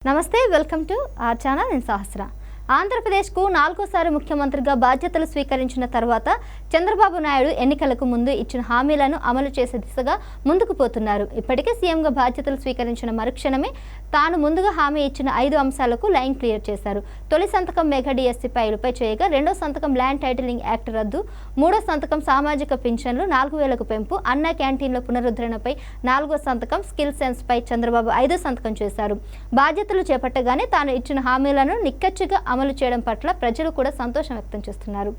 నమస్తే, welcome to our channel. నేను సహస్ర. ఆంధ్రప్రదేశ్కు 4వ ముఖ్యమంత్రిగా బాధ్యతలు స్వీకరించిన తర్వాత చంద్రబాబు నాయుడు ఎన్నికలకు ముందు ఇచ్చిన హామీలను అమలు చేసే దిశగా ముందుకు పోతున్నారు. ఇప్పటికే సీఎంగా బాధ్యతలు స్వీకరించిన మరుక్షణమే తాను ముందుగా హామీ ఇచ్చిన 5 అంశాలకు లైన్ క్లియర్ చేశారు. తొలి సంతకం మెగా డిఎస్సీ ఫైలుపై చేయగా, రెండో సంతకం ల్యాండ్ టైటిలింగ్ యాక్ట్ రద్దు, మూడో సంతకం సామాజిక పింఛన్లు 4000కు పెంపు, అన్న క్యాంటీన్ల పునరుద్ధరణపై 4వ సంతకం, స్కిల్ సెన్స్ పై చంద్రబాబు 5వ సంతకం చేశారు. బాధ్యతలు చేపట్టగానే తాను ఇచ్చిన హామీలను నిక్కచ్చిగా అమలు చేయడం పట్ల ప్రజలు కూడా సంతోషం వ్యక్తం చేస్తున్నారు.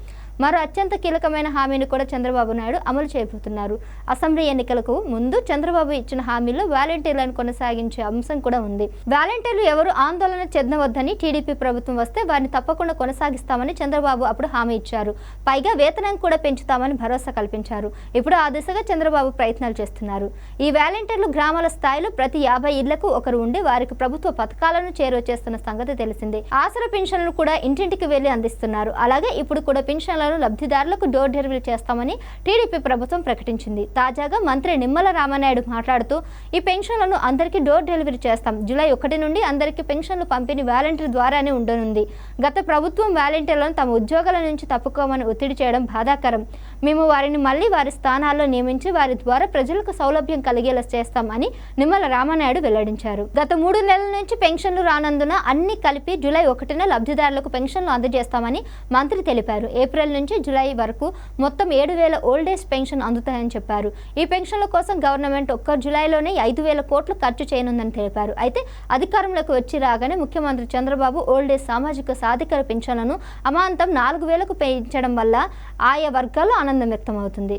మరో అత్యంత కీలకమైన హామీని కూడా చంద్రబాబు నాయుడు అమలు చేయబోతున్నారు. అసెంబ్లీ ఎన్నికలకు ముందు చంద్రబాబు ఇచ్చిన హామీల్లో వాలంటీర్లను కొనసాగించే అంశం కూడా ఉంది. వాలంటీర్లు ఎవరు ఆందోళన చెందవద్దని, టీడీపీ ప్రభుత్వం వస్తే వారిని తప్పకుండా కొనసాగిస్తామని చంద్రబాబు అప్పుడు హామీ ఇచ్చారు. పైగా వేతనం కూడా పెంచుతామని భరోసా కల్పించారు. ఇప్పుడు ఆ దిశగా చంద్రబాబు ప్రయత్నాలు చేస్తున్నారు. ఈ వాలంటీర్లు గ్రామాల స్థాయిలో ప్రతి 50 ఇళ్లకు ఒకరు ఉండి వారికి ప్రభుత్వ పథకాలను చేరువ చేస్తున్న సంగతి తెలిసిందే. ఆసరా పింఛన్లు కూడా ఇంటింటికి వెళ్లి అందిస్తున్నారు. అలాగే ఇప్పుడు కూడా పింఛన్లను లబ్ధిదారులకు డోర్ డెలివరీ చేస్తామని టీడీపీ ప్రభుత్వం ప్రకటించింది. తాజాగా మంత్రి నిమ్మల రామనాయుడు మాట్లాడుతూ, ఈ పెన్షన్లను అందరికీ డోర్ డెలివరీ చేస్తాం. జూలై 1 నుండి అందరికీ పెన్షన్లు పంపిణీ వాలంటీర్ ద్వారానే ఉండనుంది. గత ప్రభుత్వం వాలంటీర్లను తమ ఉద్యోగాల నుంచి తప్పుకోమని ఒత్తిడి చేయడం బాధాకరం. మేము వారిని మళ్లీ వారి స్థానాల్లో నియమించి వారి ద్వారా ప్రజలకు సౌలభ్యం కలిగేలా చేస్తాం అని నిమ్మల రామనాయుడు వెల్లడించారు. గత 3 నెలల నుంచి పెన్షన్లు రానందున అన్ని కలిపి జూలై 1న లబ్ధిదారులకు పెన్షన్లు అందజేస్తామని మంత్రి తెలిపారు. ఏప్రిల్ నుంచి జూలై వరకు మొత్తం 7000 ఓల్డ్ ఏజ్ పెన్షన్ అందుతాయని చెప్పారు. ఈ పెన్షన్ల కోసం గవర్నమెంట్ ఒక్క జూలైలోనే 5000 కోట్లు ఖర్చు చేయనుందని తెలిపారు. అయితే అధికారంలోకి వచ్చి రాగానే ముఖ్యమంత్రి చంద్రబాబు ఓల్డ్ ఏజ్ సామాజిక సాధికార పెన్షన్లను అమాంతం 4000కు పెంచడం వల్ల ఆయా వర్గాల్లో ఆనందం వ్యక్తమవుతుంది.